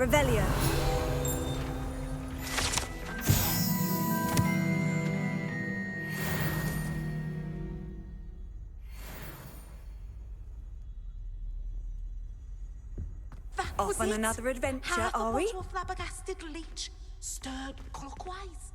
Revelio. Off on another adventure, Half are a we? bottle of flabbergasted leech, stirred clockwise.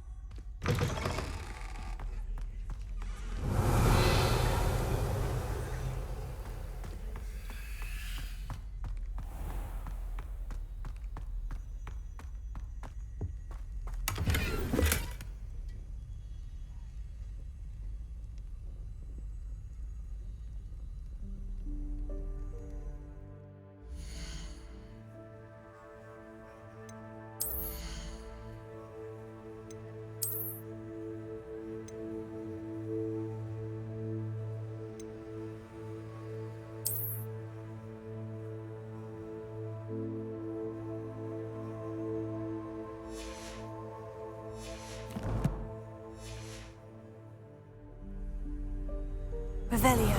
Revelio.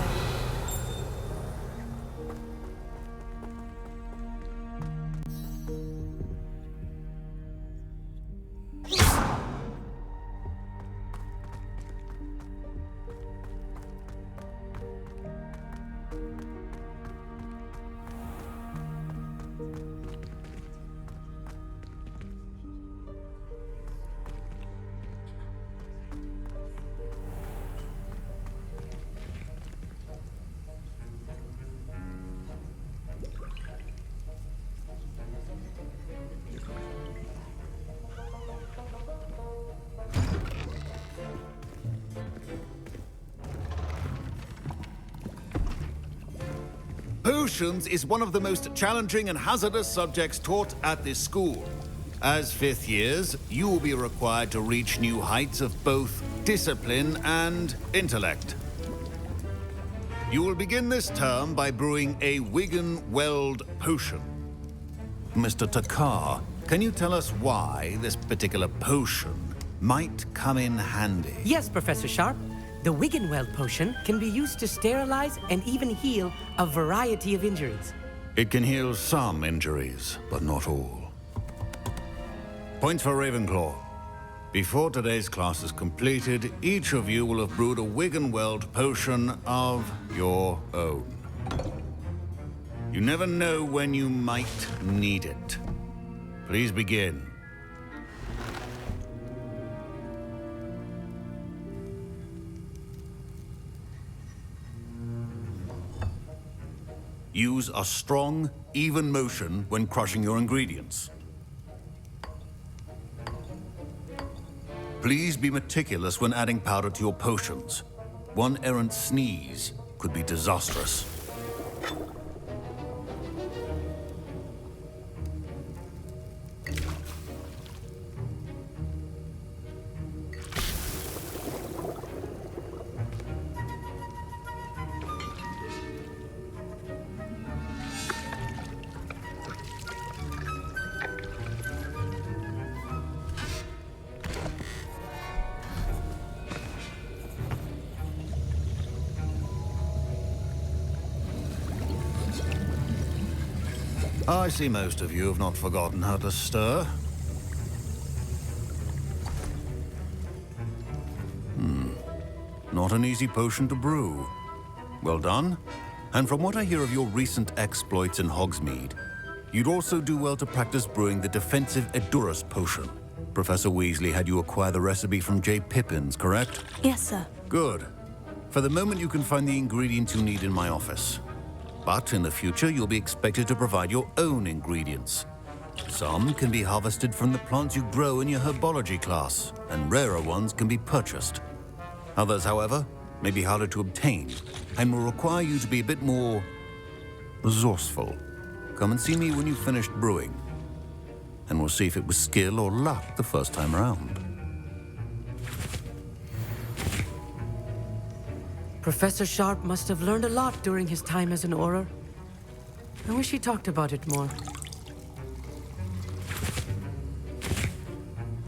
Potions is one of the most challenging and hazardous subjects taught at this school. As fifth years, you will be required to reach new heights of both discipline and intellect. You will begin this term by brewing a Wiggenweld potion. Mr. Takar, can you tell us why this particular potion might come in handy? Yes, Professor Sharp. The Wiggenweld potion can be used to sterilize and even heal a variety of injuries. It can heal some injuries, but not all. Points for Ravenclaw. Before today's class is completed, each of you will have brewed a Wiggenweld potion of your own. You never know when you might need it. Please begin. Use a strong, even motion when crushing your ingredients. Please be meticulous when adding powder to your potions. One errant sneeze could be disastrous. I see most of you have not forgotten how to stir. Not an easy potion to brew. Well done. And from what I hear of your recent exploits in Hogsmeade, you'd also do well to practice brewing the defensive Edurus potion. Professor Weasley had you acquire the recipe from J. Pippin's, correct? Yes, sir. Good. For the moment, you can find the ingredients you need in my office. But in the future, you'll be expected to provide your own ingredients. Some can be harvested from the plants you grow in your herbology class, and rarer ones can be purchased. Others, however, may be harder to obtain, and will require you to be a bit more resourceful. Come and see me when you've finished brewing, and we'll see if it was skill or luck the first time around. Professor Sharp must have learned a lot during his time as an Auror. I wish he talked about it more.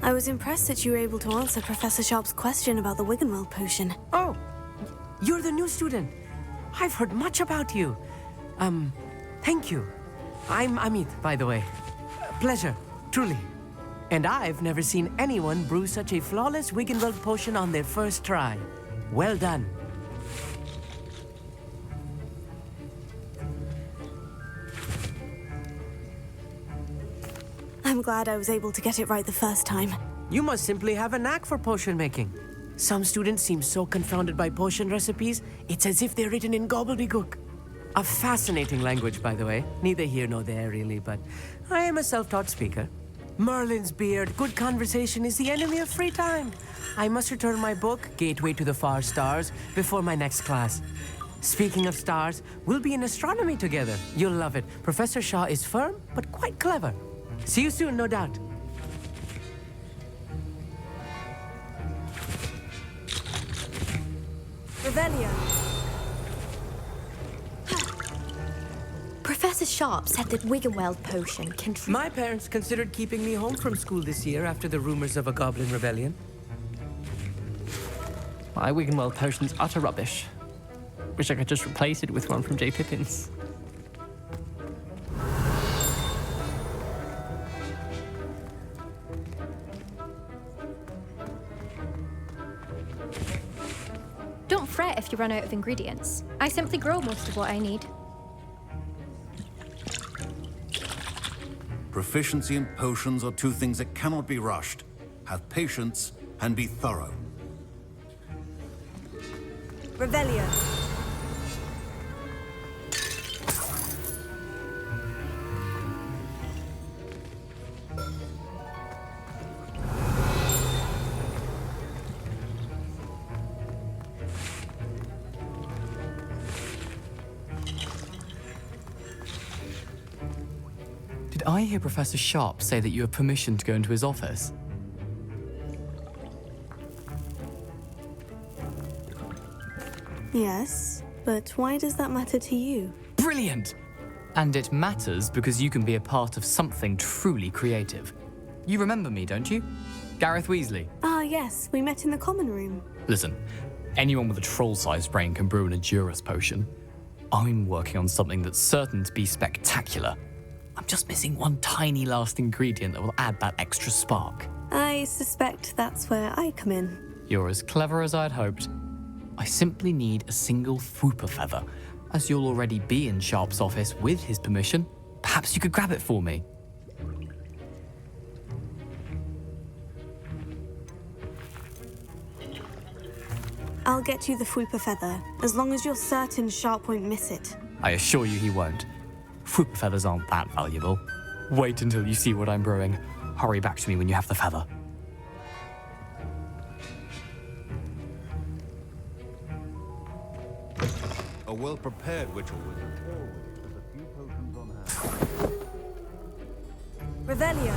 I was impressed that you were able to answer Professor Sharp's question about the Wiggenweld potion. Oh, you're the new student. I've heard much about you. Thank you. I'm Amit, by the way. pleasure, truly. And I've never seen anyone brew such a flawless Wiggenweld potion on their first try. Well done. I'm glad I was able to get it right the first time. You must simply have a knack for potion making. Some students seem so confounded by potion recipes, it's as if they're written in gobbledygook. A fascinating language, by the way. Neither here nor there, really, but I am a self-taught speaker. Merlin's beard, good conversation is the enemy of free time. I must return my book, Gateway to the Far Stars, before my next class. Speaking of stars, we'll be in astronomy together. You'll love it. Professor Shaw is firm, but quite clever. See you soon, no doubt. Revelio. Professor Sharp said that Wiggenweld potion can My parents considered keeping me home from school this year after the rumors of a goblin rebellion. My Wiggenweld potion's utter rubbish. Wish I could just replace it with one from J. Pippin's. Don't fret if you run out of ingredients. I simply grow most of what I need. Proficiency and potions are two things that cannot be rushed. Have patience and be thorough. Revelio. Did I hear Professor Sharp say that you have permission to go into his office? Yes, but why does that matter to you? Brilliant! And it matters because you can be a part of something truly creative. You remember me, don't you? Gareth Weasley. Ah, yes, we met in the common room. Listen, anyone with a troll-sized brain can brew an Edurus potion. I'm working on something that's certain to be spectacular. I'm just missing one tiny last ingredient that will add that extra spark. I suspect that's where I come in. You're as clever as I'd hoped. I simply need a single Fwooper feather. As you'll already be in Sharp's office with his permission, perhaps you could grab it for me. I'll get you the Fwooper feather, as long as you're certain Sharp won't miss it. I assure you he won't. Fwooper feathers aren't that valuable. Wait until you see what I'm brewing. Hurry back to me when you have the feather. A well-prepared witch or wizard always has a few potions on hand. Revelio.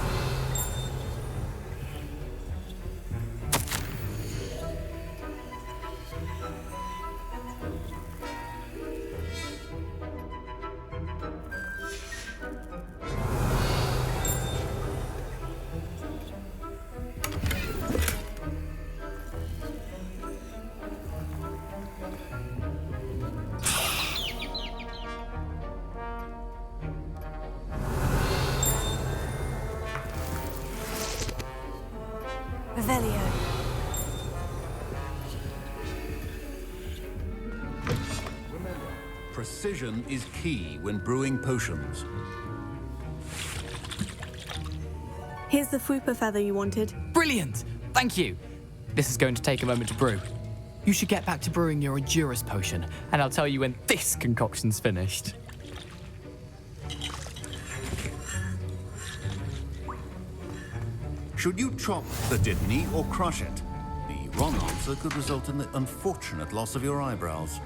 Revelio. Remember, precision is key when brewing potions. Here's the Fwooper feather you wanted. Brilliant! Thank you! This is going to take a moment to brew. You should get back to brewing your Edurus potion, and I'll tell you when this concoction's finished. Should you chop the Didney or crush it? The wrong answer could result in the unfortunate loss of your eyebrows.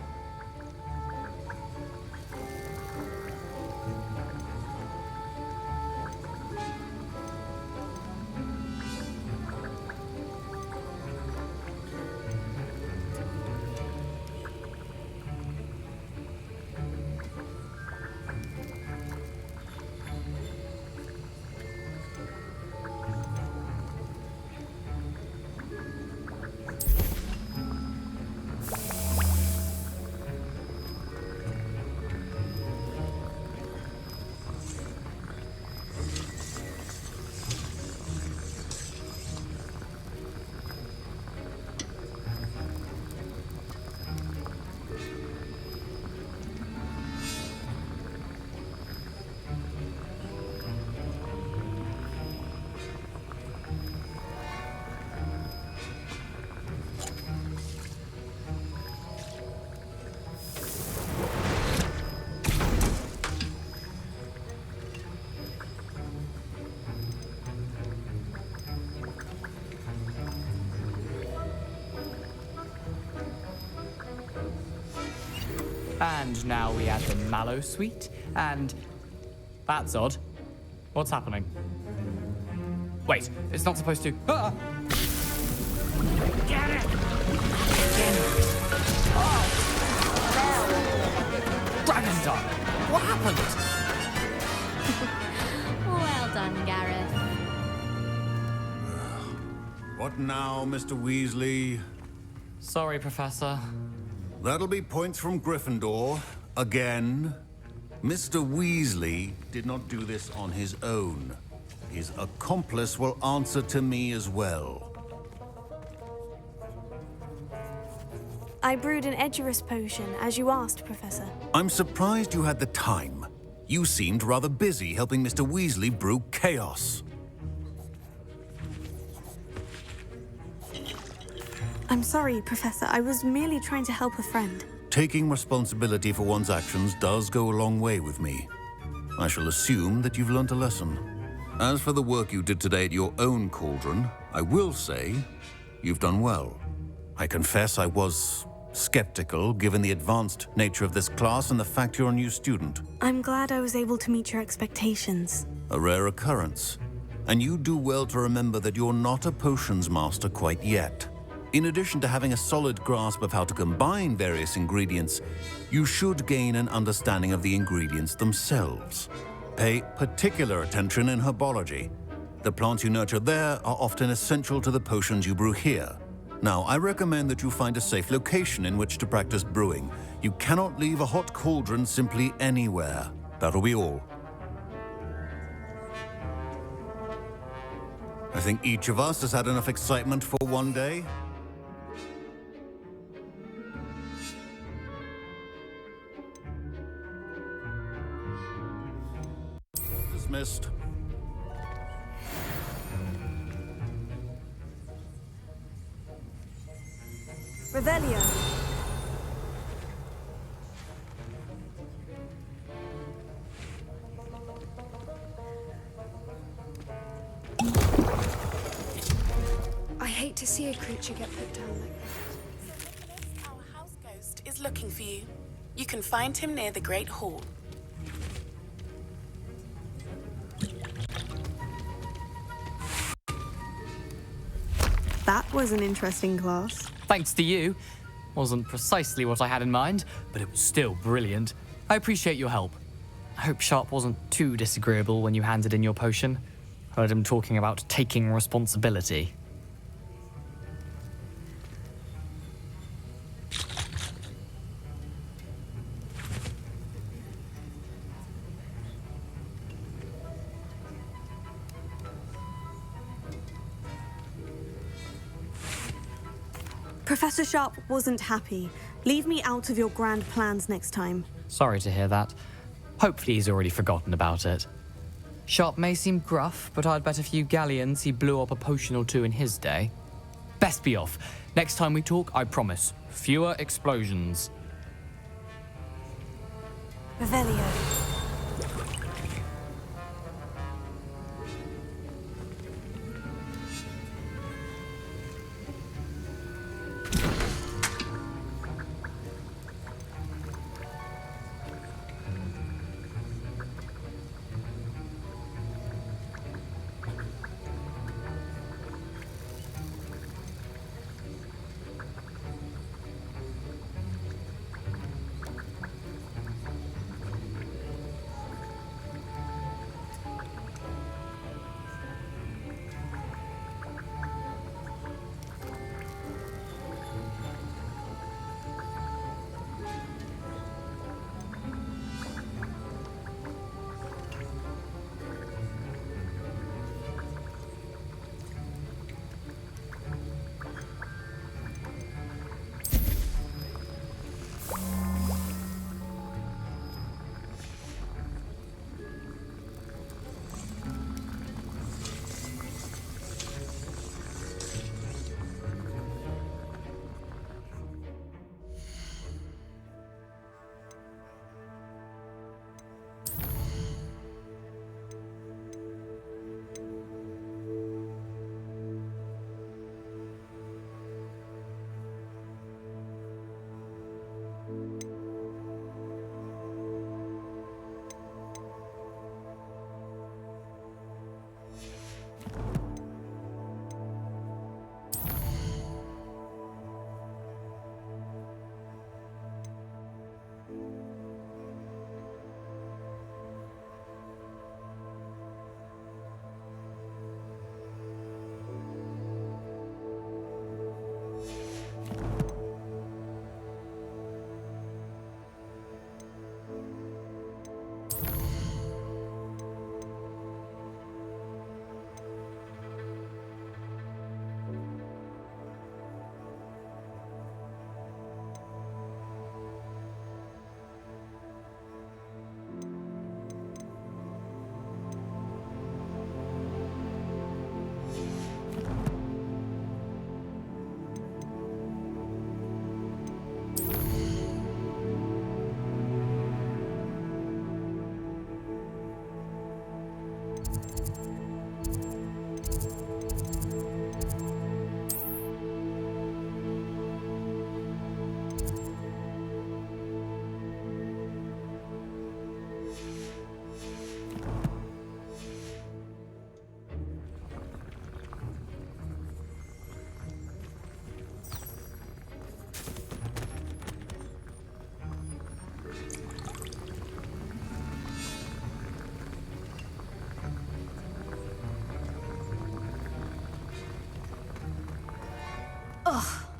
And now we add the mallow sweet, and that's odd. What's happening? Wait, it's not supposed to. Ah! Get it! Oh! Gryffindor! What happened? Well done, Gareth. What now, Mr. Weasley? Sorry, Professor. That'll be points from Gryffindor. Again. Mr. Weasley did not do this on his own. His accomplice will answer to me as well. I brewed an Edurus potion, as you asked, Professor. I'm surprised you had the time. You seemed rather busy helping Mr. Weasley brew chaos. I'm sorry, Professor. I was merely trying to help a friend. Taking responsibility for one's actions does go a long way with me. I shall assume that you've learnt a lesson. As for the work you did today at your own cauldron, I will say you've done well. I confess I was skeptical, given the advanced nature of this class and the fact you're a new student. I'm glad I was able to meet your expectations. A rare occurrence. And you do well to remember that you're not a potions master quite yet. In addition to having a solid grasp of how to combine various ingredients, you should gain an understanding of the ingredients themselves. Pay particular attention in herbology. The plants you nurture there are often essential to the potions you brew here. Now, I recommend that you find a safe location in which to practice brewing. You cannot leave a hot cauldron simply anywhere. That'll be all. I think each of us has had enough excitement for one day. Dismissed. Revelio. I hate to see a creature get put down like that. Our house ghost is looking for you. You can find him near the Great Hall. That was an interesting class. Thanks to you. Wasn't precisely what I had in mind, but it was still brilliant. I appreciate your help. I hope Sharp wasn't too disagreeable when you handed in your potion. Heard him talking about taking responsibility. Professor Sharp wasn't happy. Leave me out of your grand plans next time. Sorry to hear that. Hopefully he's already forgotten about it. Sharp may seem gruff, but I'd bet a few galleons he blew up a potion or two in his day. Best be off. Next time we talk, I promise, fewer explosions. Revelio.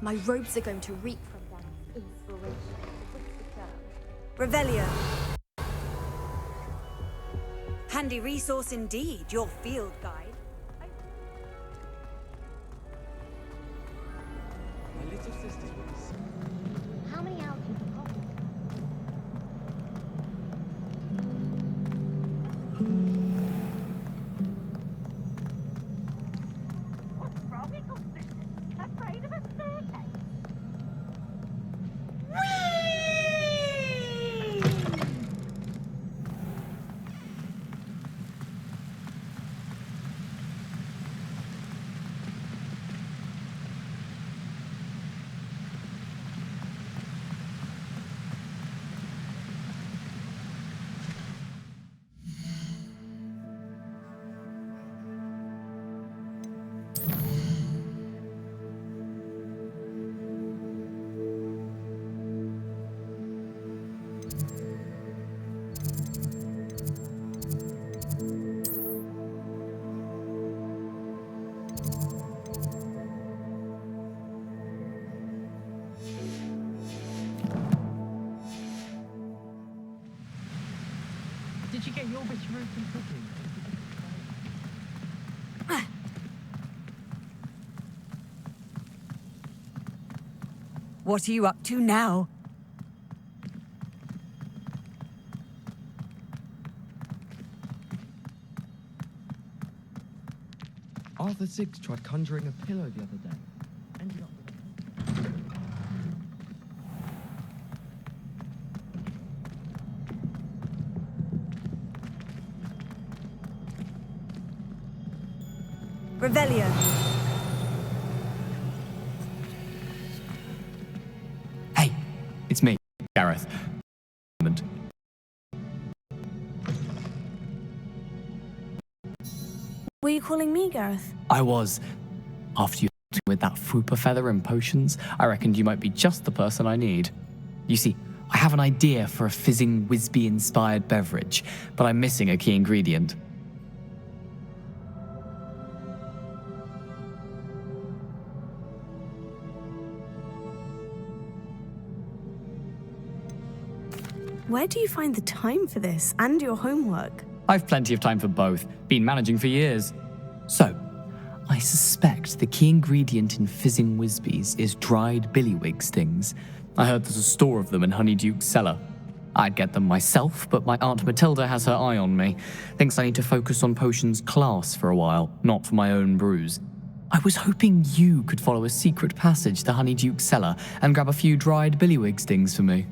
My robes are going to reek from that inspiration. Revelio. Handy resource indeed, your field guide. My little sisters will be so... How many hours have you got? What's wrong with your sisters? Afraid of a staircase? Did you get your bit of root and cooking? What are you up to now? Arthur Six tried conjuring a pillow the other day. Ended up with a... Revelio. Hey, it's me, Gareth. Were you calling me, Gareth? I was. After you with that Fupa feather and potions, I reckoned you might be just the person I need. You see, I have an idea for a fizzing Wisby-inspired beverage, but I'm missing a key ingredient. Where do you find the time for this and your homework? I've plenty of time for both. Been managing for years. So, I suspect the key ingredient in fizzing Wisbies is dried billywig stings. I heard there's a store of them in Honeyduke's cellar. I'd get them myself, but my Aunt Matilda has her eye on me. Thinks I need to focus on potions class for a while, not for my own brews. I was hoping you could follow a secret passage to Honeyduke's cellar and grab a few dried billywig stings for me.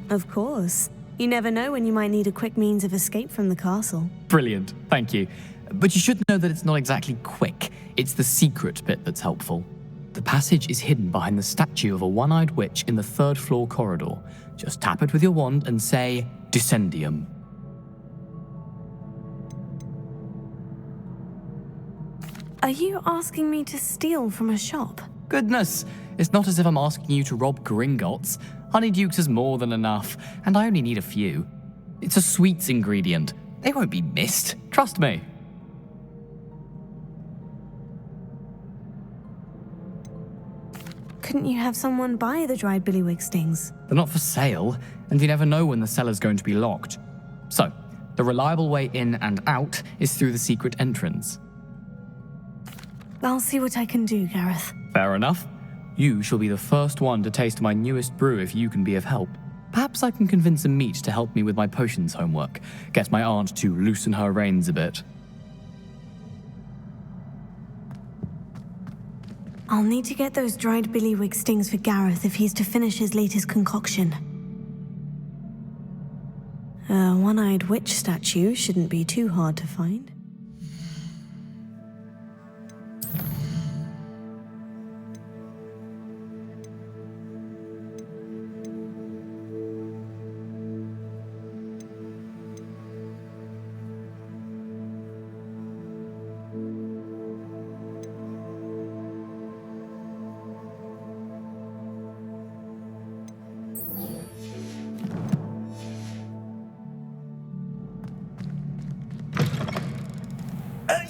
Of course. You never know when you might need a quick means of escape from the castle. Brilliant, thank you. But you should know that it's not exactly quick. It's the secret bit that's helpful. The passage is hidden behind the statue of a one-eyed witch in the third-floor corridor. Just tap it with your wand and say, Descendium. Are you asking me to steal from a shop? Goodness, it's not as if I'm asking you to rob Gringotts. Honeyduke's is more than enough, and I only need a few. It's a sweets ingredient. They won't be missed, trust me. Couldn't you have someone buy the dried billywig stings? They're not for sale, and you never know when the cellar's going to be locked. So, the reliable way in and out is through the secret entrance. I'll see what I can do, Gareth. Fair enough. You shall be the first one to taste my newest brew if you can be of help. Perhaps I can convince a meat to help me with my potions homework. Get my aunt to loosen her reins a bit. I'll need to get those dried billywig stings for Gareth if he's to finish his latest concoction. A one-eyed witch statue shouldn't be too hard to find.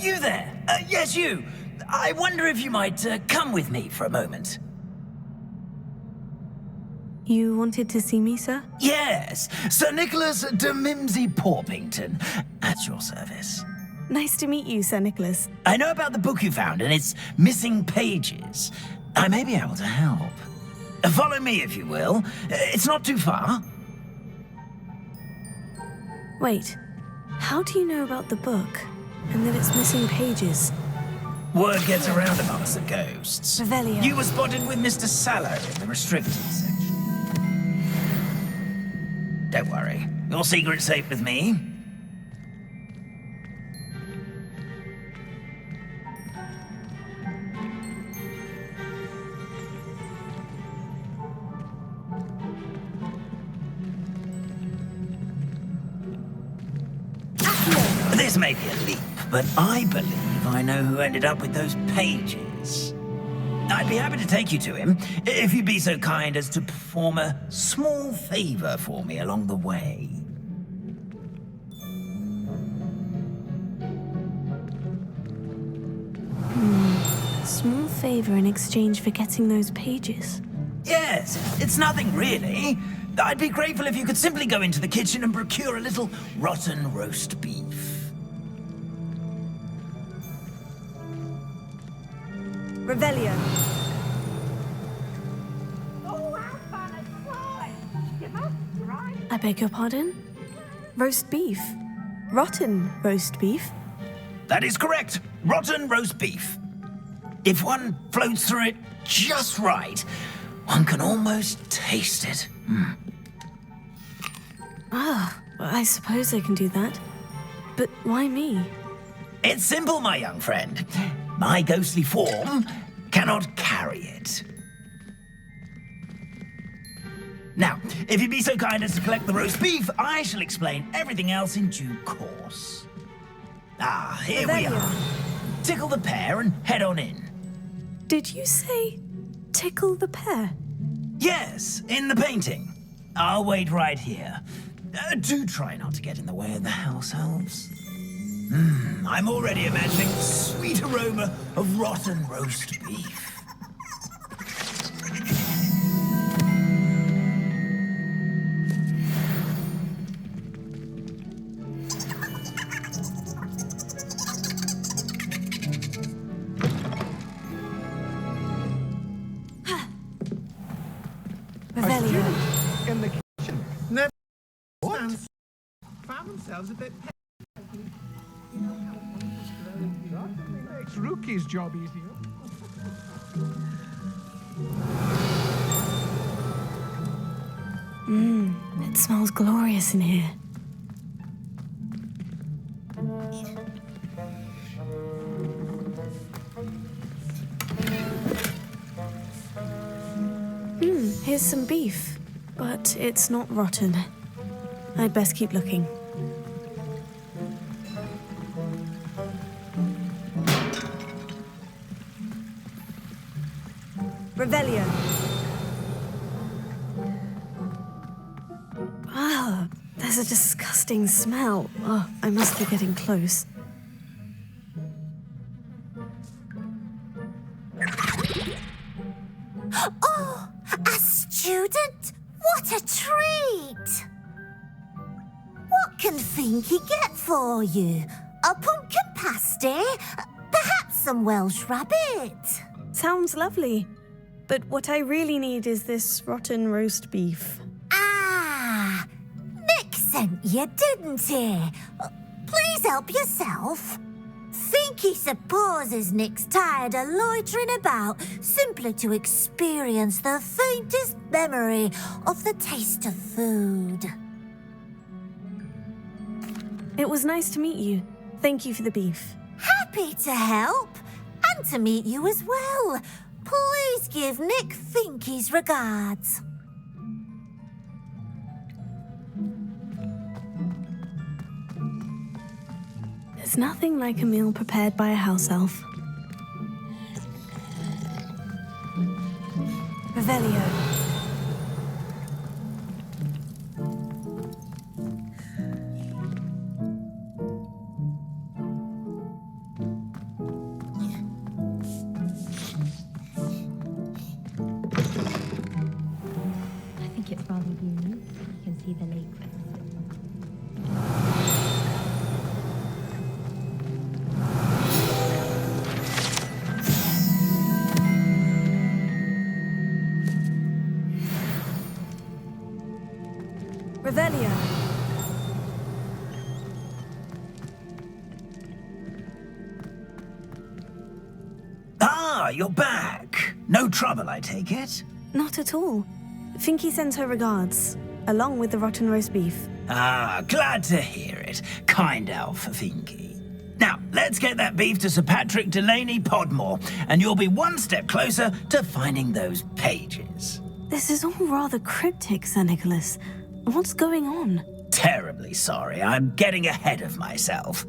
You there? Yes, you. I wonder if you might come with me for a moment. You wanted to see me, sir? Yes, Sir Nicholas de Mimsy Porpington, at your service. Nice to meet you, Sir Nicholas. I know about the book you found and its missing pages. I may be able to help. Follow me, if you will. It's not too far. Wait, how do you know about the book and that it's missing pages? Word gets around amongst the ghosts. Revelio. You were spotted with Mr. Sallow in the restricted section. Don't worry, your secret's safe with me. This may be a leap, but I believe I know who ended up with those pages. I'd be happy to take you to him, if you'd be so kind as to perform a small favor for me along the way. Small favor in exchange for getting those pages. Yes, it's nothing really. I'd be grateful if you could simply go into the kitchen and procure a little rotten roast beef. Revelio. I beg your pardon? Roast beef? Rotten roast beef? That is correct. Rotten roast beef. If one floats through it just right, one can almost taste it. I suppose I can do that. But why me? It's simple, my young friend. My ghostly form cannot carry it. Now, if you'd be so kind as to collect the roast beef, I shall explain everything else in due course. Here we are. Tickle the pear and head on in. Did you say tickle the pear? Yes, in the painting. I'll wait right here. Do try not to get in the way of the house elves. I'm already imagining the sweet aroma of rotten roast beef. Revelio. In the kitchen. Never stands. Found themselves a bit. Makes Rookie's job easier. It smells glorious in here. Here's some beef, but it's not rotten. I'd best keep looking. Revelio. There's a disgusting smell. Oh, I must be getting close. Oh, a student? What a treat! What can Finky get for you? A pumpkin pasty? Perhaps some Welsh rabbit? Sounds lovely. But what I really need is this rotten roast beef. Ah, Nick sent you, didn't he? Please help yourself. Finky supposes Nick's tired of loitering about simply to experience the faintest memory of the taste of food. It was nice to meet you. Thank you for the beef. Happy to help, and to meet you as well. Please give Nick Finky's regards. There's nothing like a meal prepared by a house elf. Revelio. Revelio. Ah, you're back. No trouble, I take it? Not at all. Finky sends her regards, along with the rotten roast beef. Ah, glad to hear it. Kind elf, Finky. Now, let's get that beef to Sir Patrick Delaney Podmore, and you'll be one step closer to finding those pages. This is all rather cryptic, Sir Nicholas. What's going on? Terribly sorry, I'm getting ahead of myself.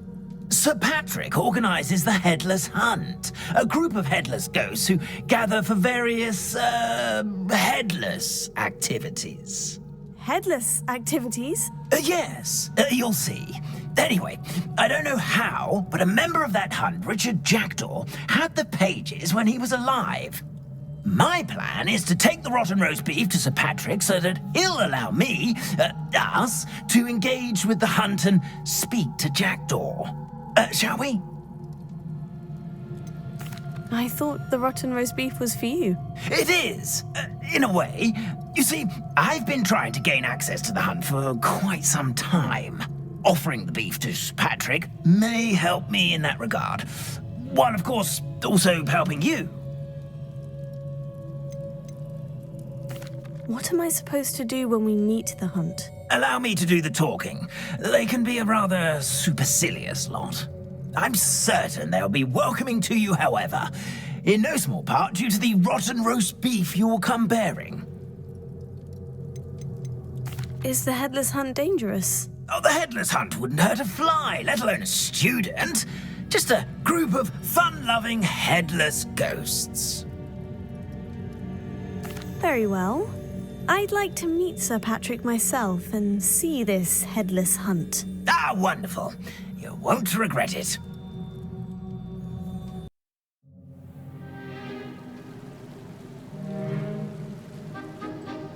Sir Patrick organises the Headless Hunt, a group of headless ghosts who gather for various, headless activities. Headless activities? Yes, you'll see. Anyway, I don't know how, but a member of that hunt, Richard Jackdaw, had the pages when he was alive. My plan is to take the rotten roast beef to Sir Patrick so that he'll allow me, us, to engage with the hunt and speak to Jackdaw. Shall we? I thought the rotten roast beef was for you. It is, in a way. You see, I've been trying to gain access to the hunt for quite some time. Offering the beef to Sir Patrick may help me in that regard. While, of course, also helping you. What am I supposed to do when we meet the hunt? Allow me to do the talking. They can be a rather supercilious lot. I'm certain they'll be welcoming to you, however, in no small part due to the rotten roast beef you will come bearing. Is the Headless Hunt dangerous? Oh, the Headless Hunt wouldn't hurt a fly, let alone a student. Just a group of fun-loving headless ghosts. Very well. I'd like to meet Sir Patrick myself and see this Headless Hunt. Ah, wonderful. You won't regret it.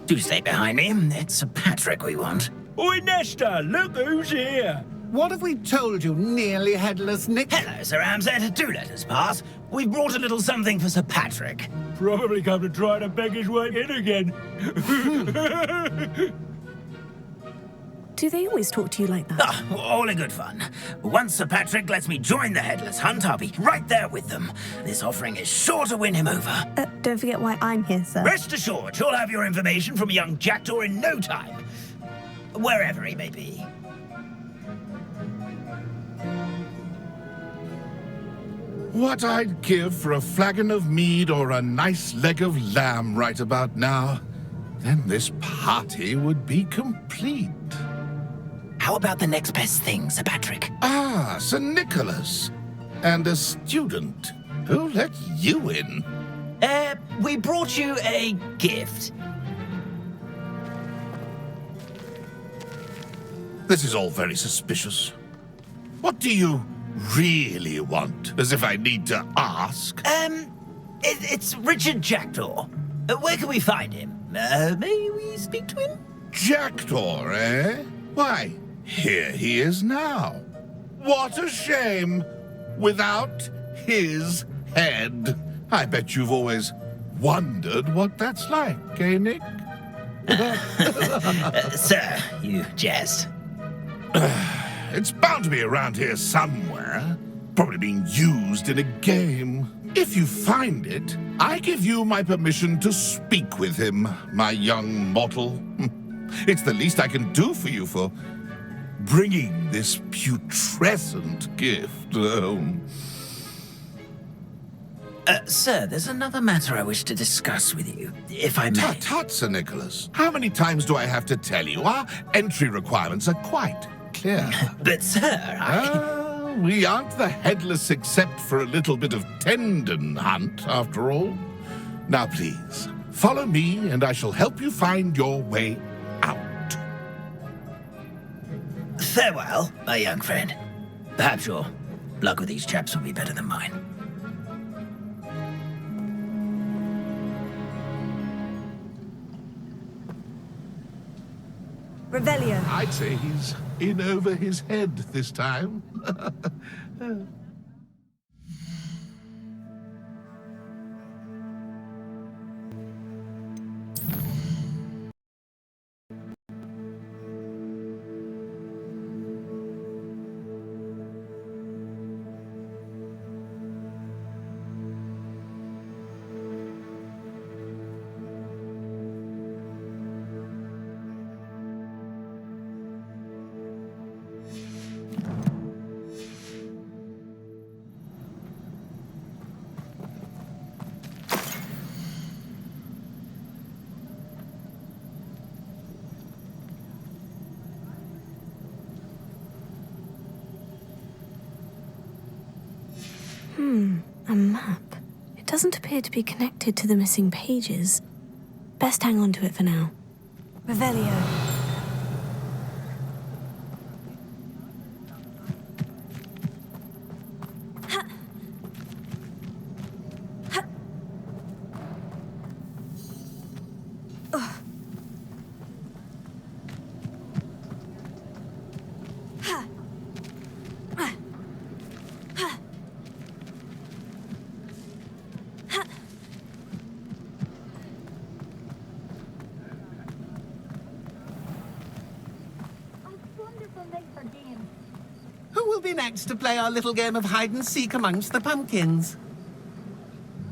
Do stay behind me. It's Sir Patrick we want. Oi, Nesta, look who's here. What have we told you, nearly headless Nick? Hello, Sir Ramsay. Do let us pass. We've brought a little something for Sir Patrick. Probably come to try to beg his way in again. Do they always talk to you like that? Ah, all in good fun. Once Sir Patrick lets me join the Headless Hunt, I'll be right there with them. This offering is sure to win him over. Don't forget why I'm here, sir. Rest assured, you'll have your information from young Jackdaw in no time. Wherever he may be. What I'd give for a flagon of mead or a nice leg of lamb right about now. Then this party would be complete. How about the next best thing, Sir Patrick? Ah, Sir Nicholas. And a student. Who let you in? We brought you a gift. This is all very suspicious. What do you really want? As if I need to ask. It's Richard Jackdaw. Where can we find him? May we speak to him? Jackdaw, eh? Why, here he is now. What a shame. Without his head. I bet you've always wondered what that's like, eh, Nick? Sir, you jest. It's bound to be around here somewhere. Probably being used in a game. If you find it, I give you my permission to speak with him, my young mortal. It's the least I can do for you for bringing this putrescent gift home. Sir, there's another matter I wish to discuss with you, if I may. Tut, tut, Sir Nicholas. How many times do I have to tell you? Our entry requirements are quite clear. But, sir, we aren't the headless except for a little bit of tendon hunt, after all. Now, please, follow me, and I shall help you find your way out. Farewell, my young friend. Perhaps your luck with these chaps will be better than mine. Revelio. I'd say he's in over his head this time. A map. It doesn't appear to be connected to the missing pages. Best hang on to it for now. Revelio. Who will be next to play our little game of hide-and-seek amongst the pumpkins?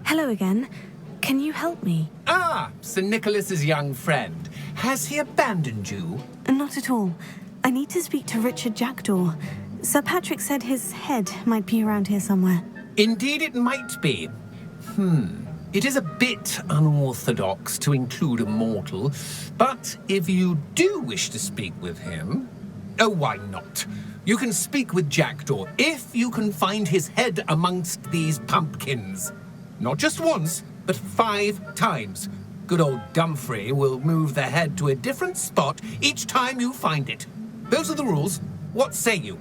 Hello again. Can you help me? Ah, Sir Nicholas's young friend. Has he abandoned you? Not at all. I need to speak to Richard Jackdaw. Sir Patrick said his head might be around here somewhere. Indeed it might be. It is a bit unorthodox to include a mortal, but if you do wish to speak with him... Oh, why not? You can speak with Jackdaw if you can find his head amongst these pumpkins. Not just once, but 5 times. Good old Dumfrey will move the head to a different spot each time you find it. Those are the rules. What say you?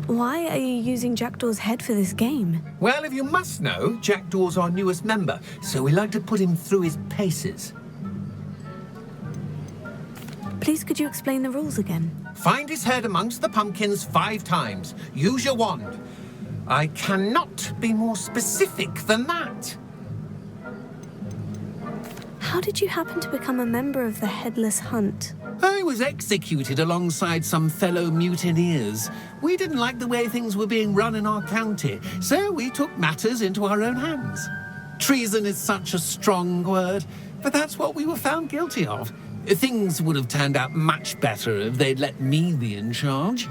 Why are you using Jackdaw's head for this game? Well, if you must know, Jackdaw's our newest member, so we like to put him through his paces. Please could you explain the rules again? Find his head amongst the pumpkins 5 times. Use your wand. I cannot be more specific than that. How did you happen to become a member of the Headless Hunt? I was executed alongside some fellow mutineers. We didn't like the way things were being run in our county, so we took matters into our own hands. Treason is such a strong word, but that's what we were found guilty of. Things would have turned out much better if they'd let me be in charge.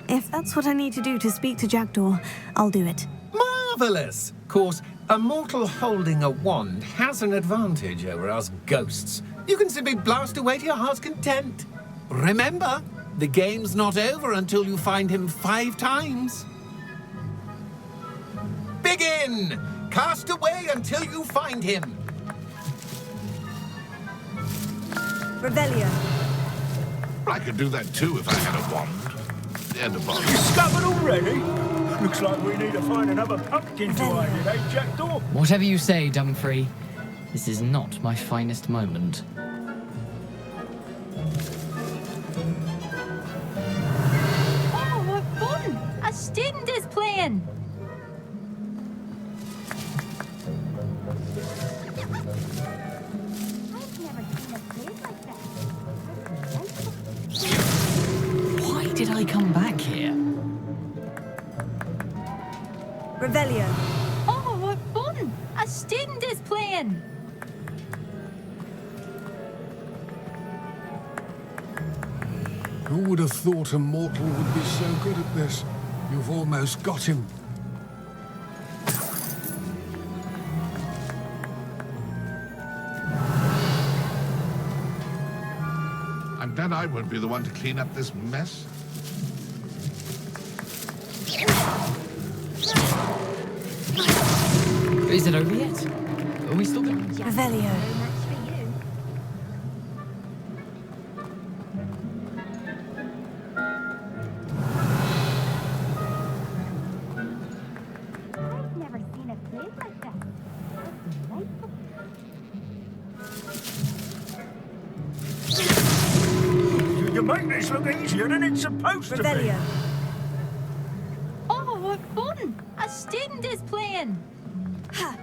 If that's what I need to do to speak to Jackdaw, I'll do it. Marvellous! Of course, a mortal holding a wand has an advantage over us ghosts. You can simply blast away to your heart's content. Remember, the game's not over until you find him 5 times. Begin! Cast away until you find him. Revelio. I could do that too if I had a wand. And a bomb. Discovered already? Looks like we need to find another pumpkin to hide in, eh, Jackdaw? Whatever you say, Dumfrey. This is not my finest moment. Oh, what fun! A student is playing! Why did I come back here? Revelio. Oh, what fun! A student is playing! Who would have thought a mortal would be so good at this? You've almost got him. I'm glad I won't be the one to clean up this mess. Is it over yet? Are we still there? Revelio. I've never seen a place like that. You make this look easier than it's supposed to be. Revelio. Oh, what fun! A student is playing! Ha!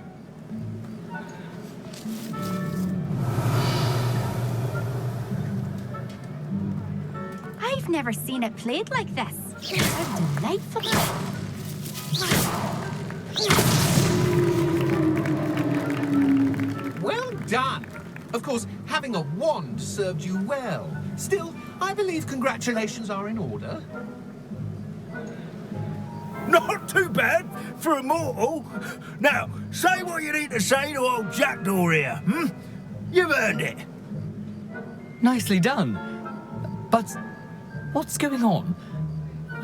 I've never seen it played like this. How delightful! Well done! Of course, having a wand served you well. Still, I believe congratulations are in order. Not too bad for a mortal. Now, say what you need to say to old Jackdaw here, You've earned it. Nicely done. But what's going on?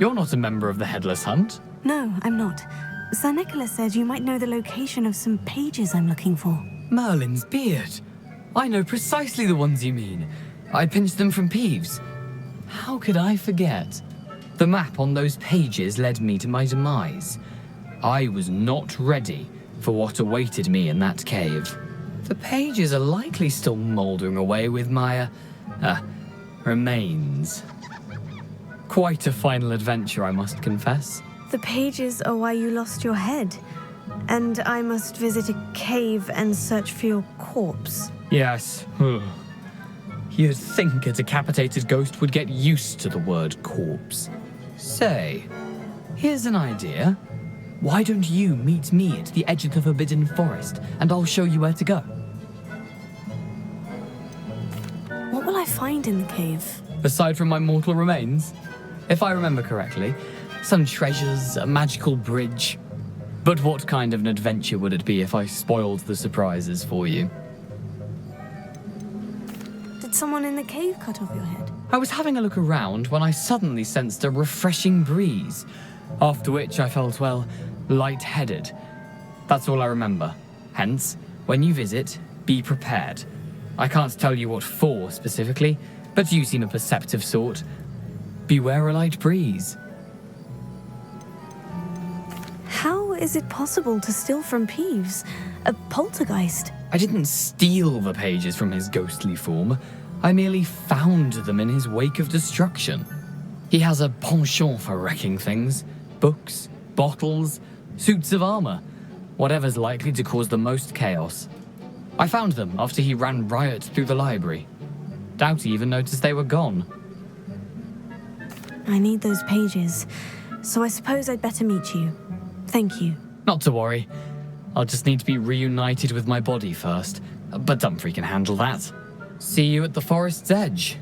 You're not a member of the Headless Hunt. No, I'm not. Sir Nicholas said you might know the location of some pages I'm looking for. Merlin's beard. I know precisely the ones you mean. I pinched them from Peeves. How could I forget? The map on those pages led me to my demise. I was not ready for what awaited me in that cave. The pages are likely still mouldering away with my, remains. Quite a final adventure, I must confess. The pages are why you lost your head, and I must visit a cave and search for your corpse. Yes. You'd think a decapitated ghost would get used to the word corpse. Say, here's an idea. Why don't you meet me at the edge of the Forbidden Forest, and I'll show you where to go? What will I find in the cave? Aside from my mortal remains, if I remember correctly, some treasures, a magical bridge. But what kind of an adventure would it be if I spoiled the surprises for you? Did someone in the cave cut off your head? I was having a look around when I suddenly sensed a refreshing breeze, after which I felt, well, lightheaded. That's all I remember. Hence, when you visit, be prepared. I can't tell you what for specifically, but you seem a perceptive sort. Beware a light breeze. How is it possible to steal from Peeves? A poltergeist? I didn't steal the pages from his ghostly form. I merely found them in his wake of destruction. He has a penchant for wrecking things. Books, bottles, suits of armor. Whatever's likely to cause the most chaos. I found them after he ran riot through the library. Doubt he even noticed they were gone. I need those pages, so I suppose I'd better meet you. Thank you. Not to worry. I'll just need to be reunited with my body first. But Dumfries can handle that. See you at the forest's edge.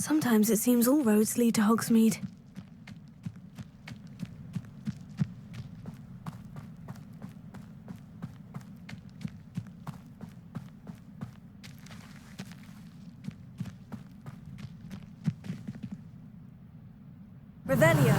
Sometimes it seems all roads lead to Hogsmeade. Revelio.